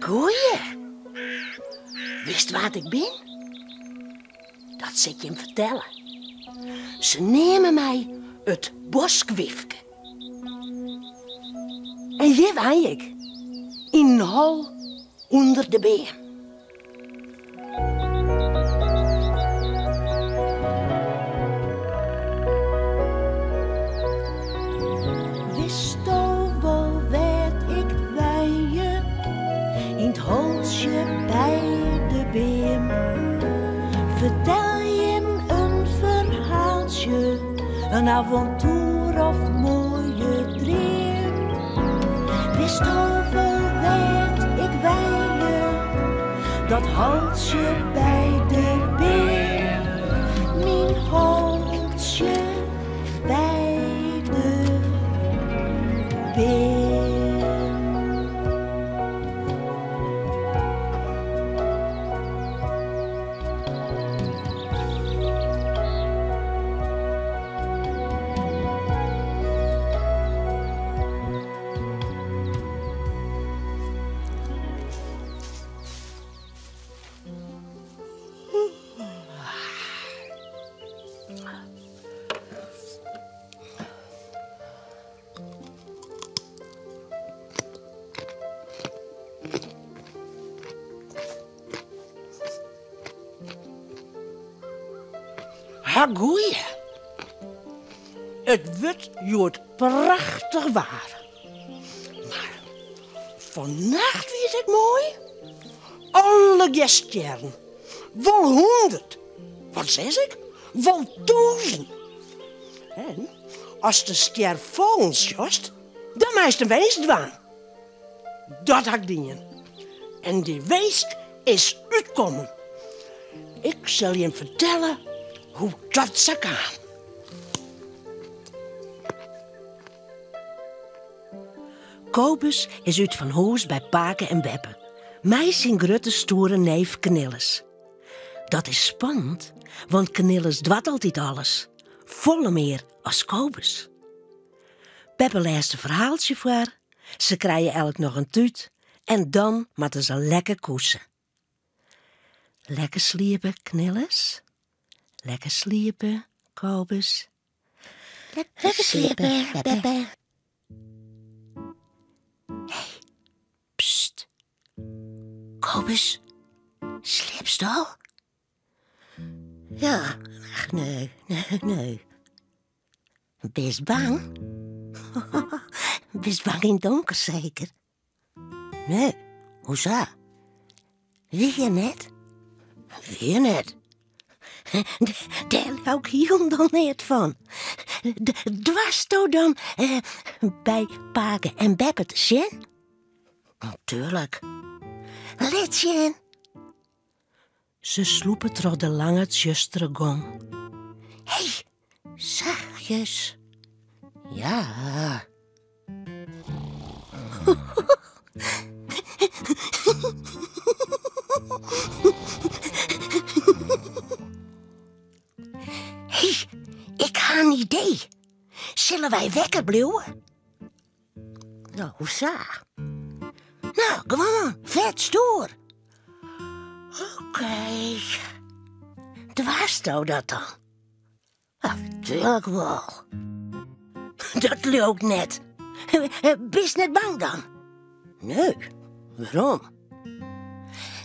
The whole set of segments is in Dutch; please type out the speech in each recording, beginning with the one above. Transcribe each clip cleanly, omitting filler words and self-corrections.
goeie. Wist wat ik ben? Dat zal ik je hem vertellen. Ze nemen mij het boskwiefke. En hier woon ik. In een hol onder de beem. Wist al wel werd ik bij je in het holsje bij de beem. Vertel je een verhaaltje, een avontuur of mooie dream. Wist al wel werd ik bij je, dat holsje bij de beem. Mijn holsje bij de beem. Ha, goeie. Het wordt joort prachtig waar. Maar vannacht werd het mooi. Alle sterren. Wel 100. Wat zeg ik? Wel 1000. En als de ster voor ons jost, dan meest een weest waan. Dat had ik dingen. En die weest is uitkomen. Ik zal je hem vertellen hoe dat ze kan. Kobus is uit van huis bij Paken en Beppe. Mij zijn grote stoere neef Knilles. Dat is spannend, want Knilles dwat altijd alles. Volle meer als Kobus. Beppe leest een verhaaltje voor. Ze krijgen elk nog een tuut. En dan moeten ze lekker koesen. Lekker sliepen, Knilles. Lekker sliepen, Kobus. Lekker sliepen, Beppe. Hey, pst. Kobus, sliepst al? Ja, ach, nee. Best bang? Best bang in het donker, zeker? Nee, hoezo? Wie je net? Wie net? Daar hou ik heel dan net van. Dwars dan bij Paken en Beppe te zien? Natuurlijk. Let zien. Ze sloepen door de lange tjustere gong. Hé, zachtjes. Ja. Hé, ik ga een idee. Zullen wij wekker blijven? Nou, hoezo? Nou, gewoon, vet stoer. Oké. Dwars dat dan? Natuurlijk wel. Dat lukt net. Bist net bang dan? Nee, waarom?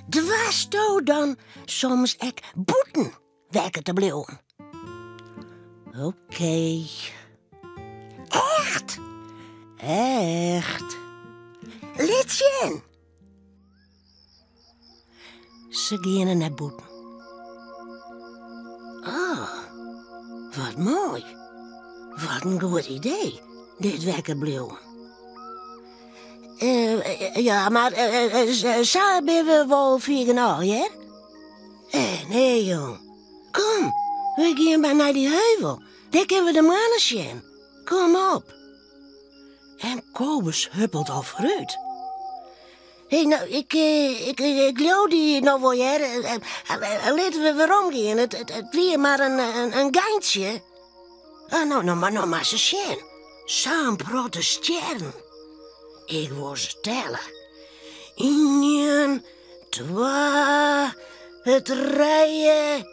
Dwars dan soms ek boeten wekken te blijven. Oké. Echt? Echt. Let zien. Ze gaan naar boeten. Oh, wat mooi. Wat een goed idee, dit wekken blijven. Ja, maar zo ben we wel 4,5, hè? Nee, jong. Kom, we gaan maar naar die heuvel. Daar kunnen we de mannen zien. Kom op. En Kobus huppelt al vooruit. Hé, nou, ik loop die nog wel, hè. Laten we weer omgaan. Het weer maar een geintje. Nou maar ze zien. Zo'n grote sterren. Ik wil ze tellen. 1, 2, 3.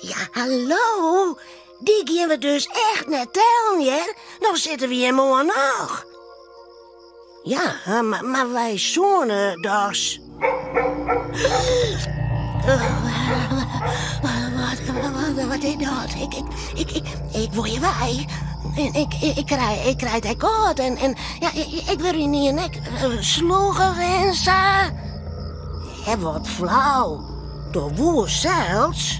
Ja, hallo. Die gaan we dus echt net tellen, ja? Dan zitten we hier mooi nog. Ja, maar wij zonen dus. Wat is dat? Ik word je wij. En ik krijg het koud. En ja, ik wil je niet nek sloegen en zo. Hij wordt flauw. Door woe zelfs.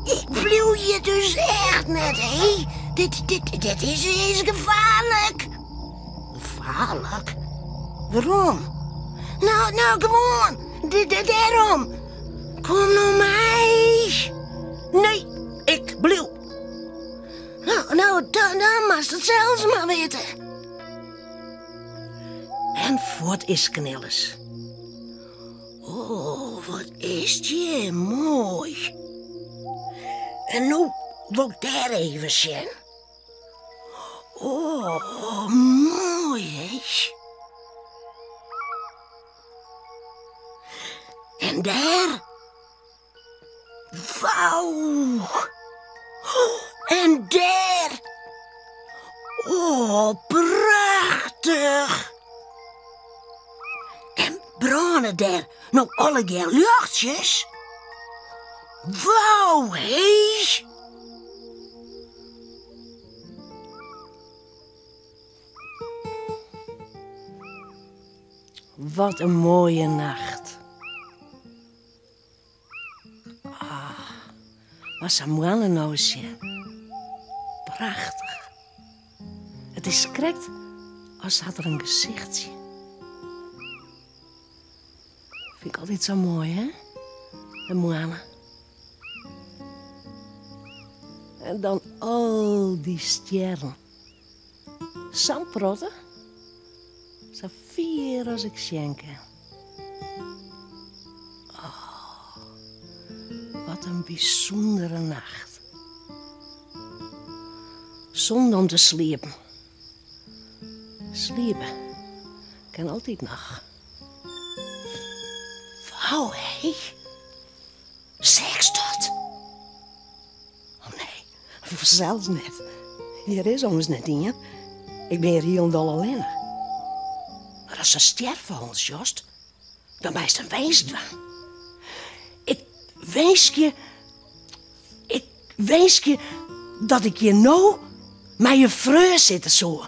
Ik blijf je dus echt net, hé. Dit is gevaarlijk. Gevaarlijk? Waarom? Nou, gewoon. Daarom. Kom nou mij. Nee, ik blijf. Nou, dan mag het zelfs maar weten. En voort is Knilles. Oh, wat is je mooi. En nu wil ik daar even zien. Oh, mooi, hè? En daar? Wauw. En daar? Oh, prachtig. En branden daar nog alle keer luchtjes? Wauw, hé. Wat een mooie nacht. Maar Samuel nou eens zien. Prachtig. Het is correct als had er een gezichtje. Vind ik altijd zo mooi, hè? De moane. En dan al die sterren. Samprotten. Zo vier als ik schenken. Oh, wat een bijzondere nacht. Zonder om te sliepen. Sliepen kan altijd nog. Wauw, hé. Seks dat? Oh nee, zelfs net. Hier is ons net in. Ik ben hier heel en al alleen. Maar als ze sterven van ons, Jost, dan ben je een weesdwang. Ik wees je dat ik je nou met je vrouw zit zo.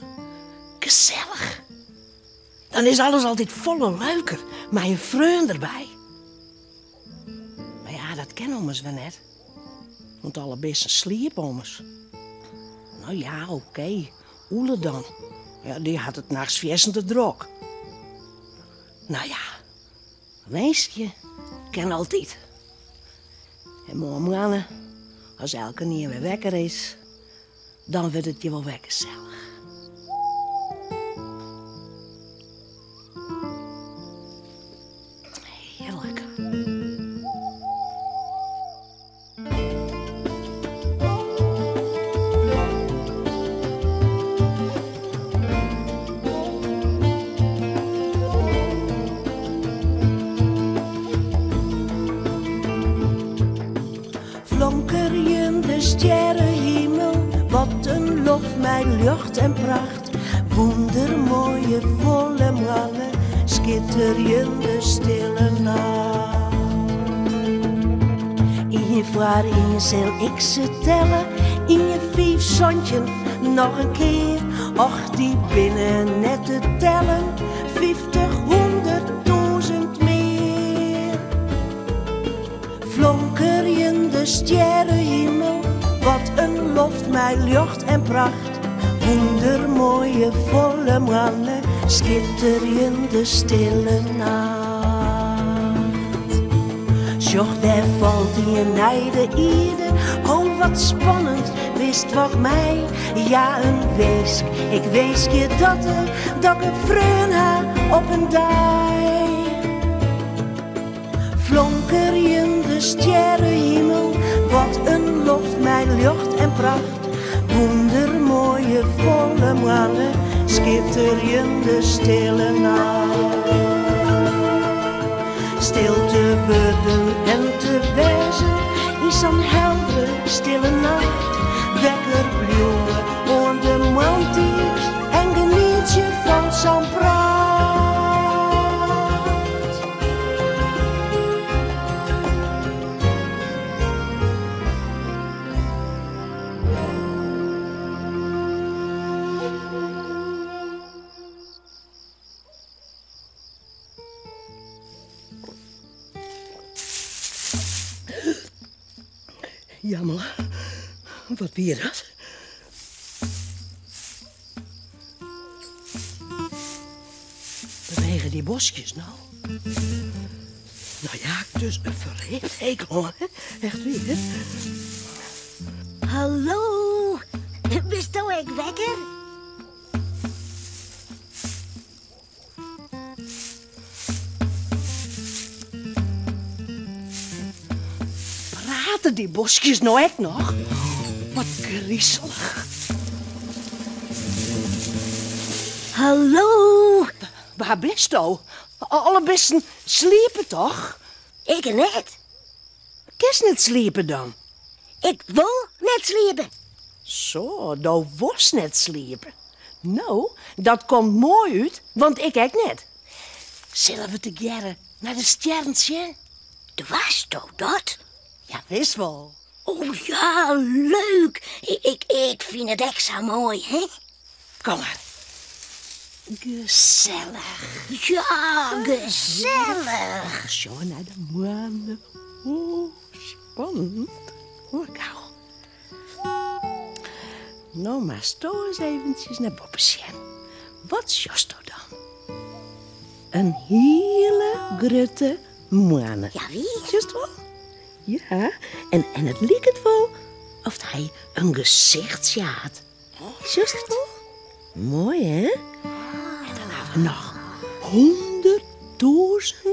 Gezellig. Dan is alles altijd volle leuker, met je vrouw erbij. Maar ja, dat kennen ons wel net. Want alle beesten sliepen ons. Nou ja, oké. Oele dan. Ja, die had het nachts te druk. Nou ja, weesje ken altijd. En morgen, als elke keer weer wekker is, dan wordt het je wel weer gezellig. Heerlijk. Flonkerende sterrenhemel, wat een lof, mijn lucht en pracht. Wondermooie volle mannen, schitterende stille nacht. In je vaar, in je zeil, ik ze tellen, in je 5 zondje nog een keer. Och, die binnen net te tellen, 50, 100.000 meer. Flonkerende sterrenhemel, wat een loft, mijn lucht en pracht. Wondermooie volle mannen, schitterende stille nacht. Zocht daar valt in je nijde ieder, oh wat spannend, wist wat mij. Ja, een weesk, ik wees je dat ik vreun haar op een dij. Flonkerende sterrenhemel, wat een loft, mijn lucht en pracht. Wondermooie volle mannen, schitterende stille nacht. Stil te worden en te wezen in zo'n heldere stille nacht. Wekker blijven aan de maaltijd en geniet je van zo'n pracht. Jammer, wat weer dat? Bewegen die bosjes nou? Nou ja, dus een verheerd hekel, hè? Echt weer. Hallo, bist du ook wekker? Praten die bosjes nou echt nog? Wat griezelig. Hallo, Waar bist u? Alle besten sliepen toch? ik net. Kist niet sliepen dan? Ik wil net sliepen. Zo, nou was net sliepen. Nou, dat komt mooi uit, want ik net. Zullen we together naar de sterntje? Was toch dat? Ja, wist wel. Oh ja, leuk. Ik vind het echt zo mooi, hè? Kom maar. Gezellig. Ja, gezellig. Zo naar de maan. Oh, spannend. Hoor gauw. Nou, maar sto eens eventjes naar Bobbesjen. Wat sjost er dan? Een hele grote maan. Ja, wie? Just wel? Ja, en het liep het wel of hij een gezichtje had. Just het wel? Mooi, hè? En dan hebben we nog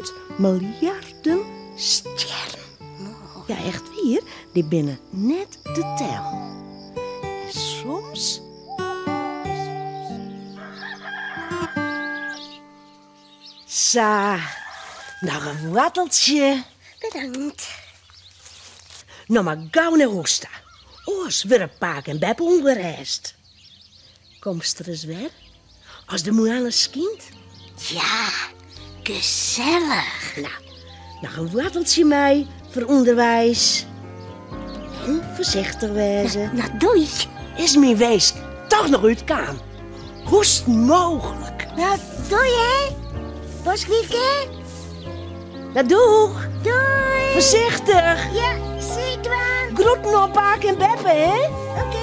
100.000 miljarden sterren. Ja, echt weer. Die binnen net te tel. En soms... Sa, nog een watteltje. Bedankt. Nou, maar gauw naar Hoesta. Oors weer een paak en beb ongereisd. Komst er eens weer? Als de moe alles kind? Ja, gezellig. Nou, nog een watteltje mee voor onderwijs. En voorzichtig wezen. Nou, doe ik. Is mijn wees toch nog uit kan? Hoest mogelijk. Nou, doe je, hè? Bosliefje? Dat doe. Doei. Voorzichtig. Ja, ziet wel. Groeten op paak en beppe, hè? Oké.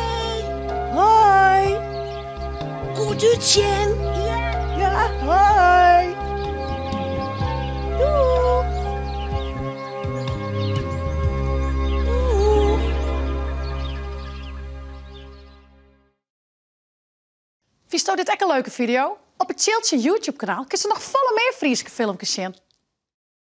Hoi. Goed uitzien. Ja. Ja, hoi. Doei. Doei. Vies dit echt een leuke video? Op het Chiltje YouTube-kanaal kun je nog volle meer Friese filmpjes zien.